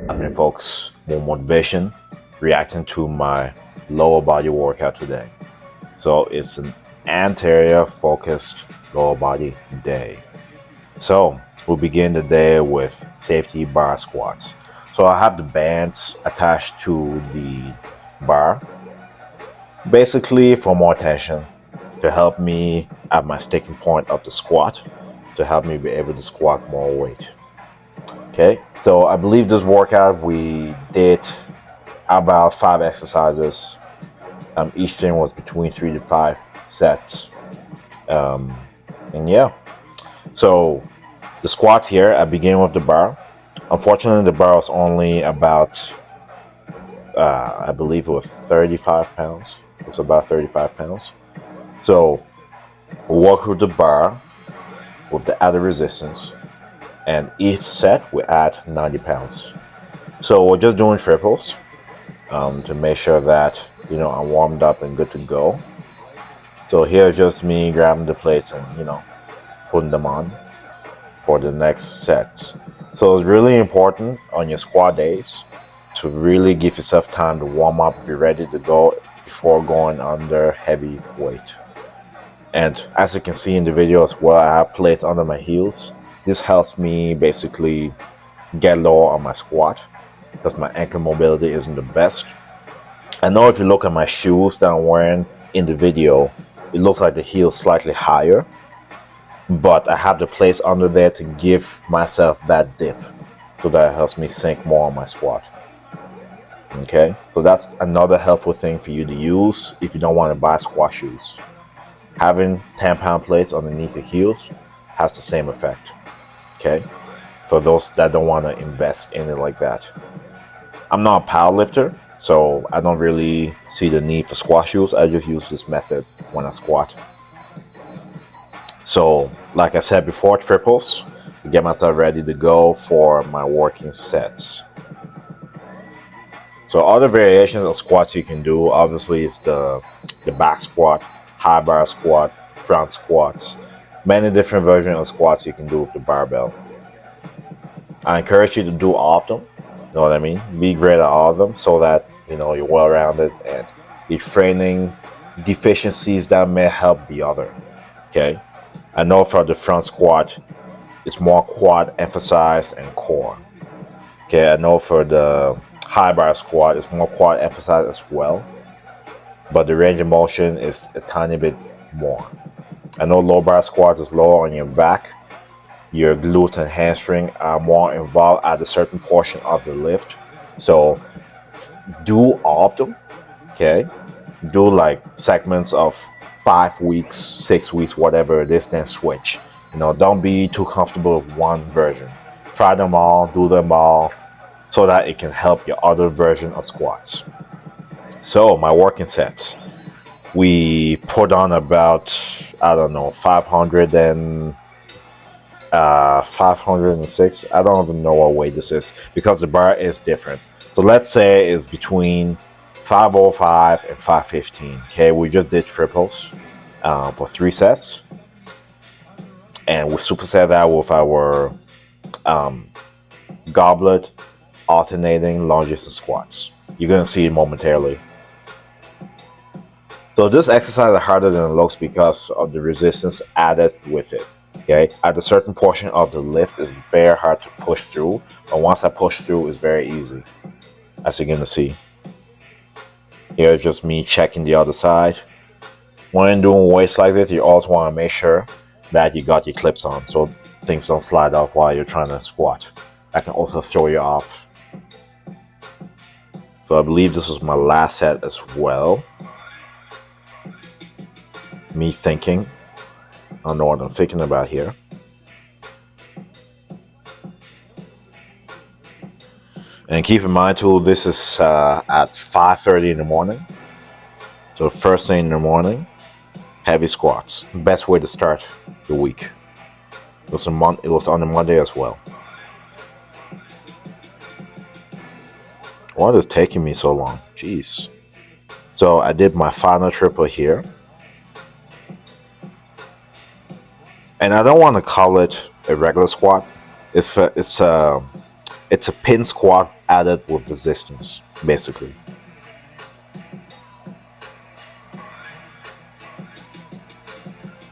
I mean, folks, more motivation reacting to my lower body workout today. So it's an anterior focused lower body day. So we'll begin the day with safety bar squats. So I have the bands attached to the bar, basically for more tension, to help me at my sticking point of the squat, to help me be able to squat more weight. Okay, so I believe this workout we did about 5 exercises. Each thing was between 3 to 5 sets. Um, and yeah, so the squats here, I begin with the bar. Unfortunately, the bar was only about, I believe it was 35 pounds. It was about 35 pounds. So we walk with the bar with the added resistance, and each set we add 90 pounds. So we're just doing triples to make sure that I'm warmed up and good to go. So here's just me grabbing the plates and putting them on for the next sets. So it's really important on your squat days to really give yourself time to warm up, be ready to go before going under heavy weight. And as you can see in the video as well, I have plates under my heels. This helps me basically get lower on my squat because my ankle mobility isn't the best. I know if you look at my shoes that I'm wearing in the video, it looks like the heel is slightly higher, but I have the plates under there to give myself that dip, so that helps me sink more on my squat. Okay, so that's another helpful thing for you to use if you don't want to buy squat shoes. Having 10-pound plates underneath the heels has the same effect. Okay, for those that don't want to invest in it like that. I'm not a power lifter, so I don't really see the need for squat shoes. I just use this method when I squat. So, like I said before, triples to get myself ready to go for my working sets. So other variations of squats you can do, obviously, is the back squat, high bar squat, front squats. Many different versions of squats you can do with the barbell. I encourage you to do all of them. You know what I mean? Be great at all of them so that you're well rounded and you're training deficiencies that may help the other. Okay. I know for the front squat, it's more quad emphasized and core. Okay. I know for the high bar squat, it's more quad emphasized as well, but the range of motion is a tiny bit more. I know low bar squat is lower on your back. Your glutes and hamstring are more involved at a certain portion of the lift. So do all of them. Okay. Do like segments of 5 weeks, 6 weeks, whatever it is, then switch. Don't be too comfortable with one version. Try them all, do them all, so that it can help your other version of squats. So my working sets, we put on about 506. I don't even know what weight this is because the bar is different. So let's say it's between 505 and 515. Okay, we just did triples for 3 sets, and we superset that with our goblet alternating lunges and squats. You're gonna see it momentarily. So this exercise is harder than it looks because of the resistance added with it. Okay, at a certain portion of the lift is very hard to push through, but once I push through, it's very easy, as you're gonna see. Here's just me checking the other side. When doing weights like this, you also want to make sure that you got your clips on so things don't slide off while you're trying to squat. That can also throw you off. So I believe this was my last set as well. Me thinking. I don't know what I'm thinking about here. And keep in mind too, this is at 5:30 in the morning. So first thing in the morning, heavy squats. Best way to start the week. It was on a Monday as well. What is taking me so long? Jeez. So I did my final triple here. And I don't want to call it a regular squat. It's It's a pin squat added with resistance, basically.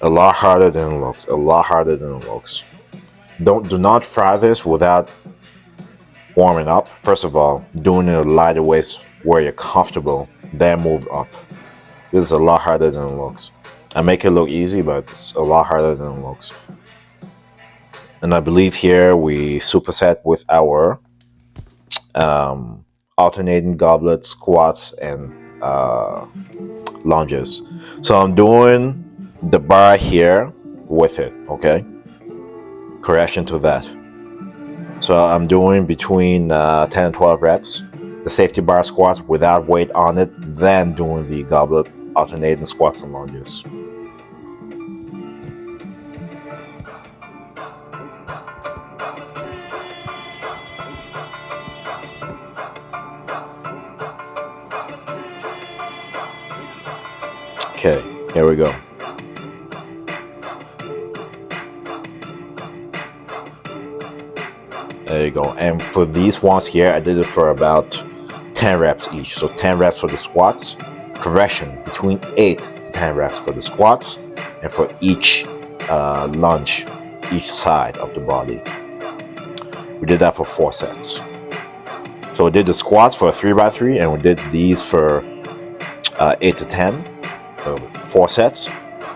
A lot harder than it looks. A lot harder than it looks. Do not try this without warming up. First of all, doing it lighter weights where you're comfortable, then move up. This is a lot harder than it looks. I make it look easy, but it's a lot harder than it looks. And I believe here we superset with our alternating goblet squats and lunges. So I'm doing the bar here with it, okay? Correction to that. So I'm doing between 10 and 12 reps, the safety bar squats without weight on it, then doing the goblet alternating squats and lunges. Okay, here we go. There you go. And for these ones here, I did it for about 10 reps each. So 10 reps for the squats. Correction, between 8 to 10 reps for the squats. And for each lunge, each side of the body. We did that for 4 sets. So we did the squats for a 3x3, and we did these for 8 to 10. 4 sets,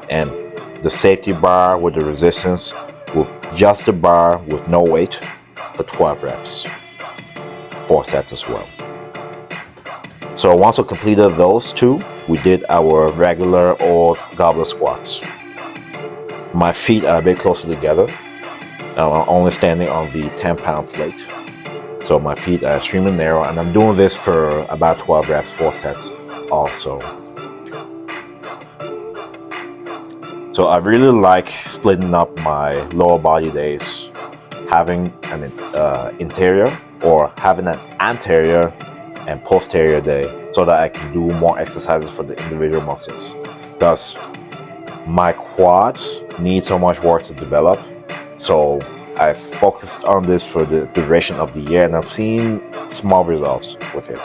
and the safety bar with the resistance with just the bar with no weight for 12 reps, 4 sets as well. So once we completed those two, we did our regular old goblet squats. My feet are a bit closer together. I'm only standing on the 10-pound plate, so my feet are extremely narrow, and I'm doing this for about 12 reps, 4 sets also. So I really like splitting up my lower body days, having an interior or having an anterior and posterior day, so that I can do more exercises for the individual muscles. Because my quads need so much work to develop, so I focused on this for the duration of the year, and I've seen small results with it.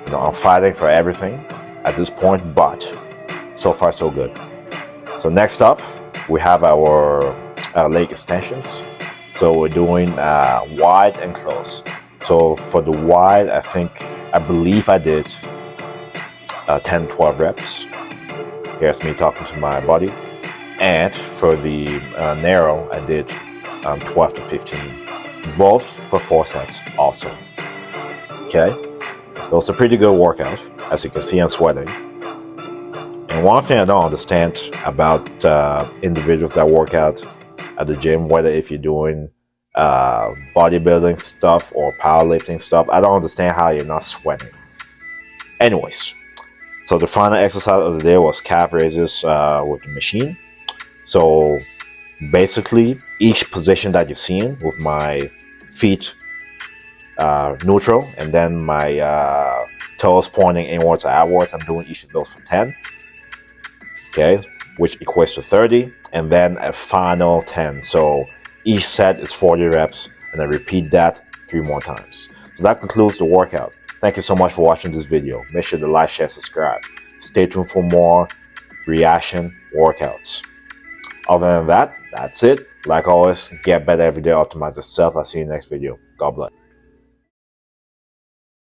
You know, I'm fighting for everything at this point, but so far so good. So next up, we have our leg extensions. So we're doing wide and close. So for the wide, I believe I did 10, 12 reps. Here's me talking to my body. And for the narrow, I did 12 to 15. Both for 4 sets also. Okay, so it's a pretty good workout. As you can see, I'm sweating. And one thing I don't understand about individuals that work out at the gym, whether if you're doing bodybuilding stuff or powerlifting stuff, I don't understand how you're not sweating. Anyways, so the final exercise of the day was calf raises with the machine. So basically, each position that you're seeing with my feet neutral and then my toes pointing inwards or outwards, I'm doing each of those for 10. Okay, which equates to 30, and then a final 10. So each set is 40 reps, and I repeat that 3 more times. So that concludes the workout. Thank you so much for watching this video. Make sure to like, share, subscribe. Stay tuned for more reaction workouts. Other than that, that's it. Like always, get better every day, optimize yourself. I'll see you in the next video. God bless.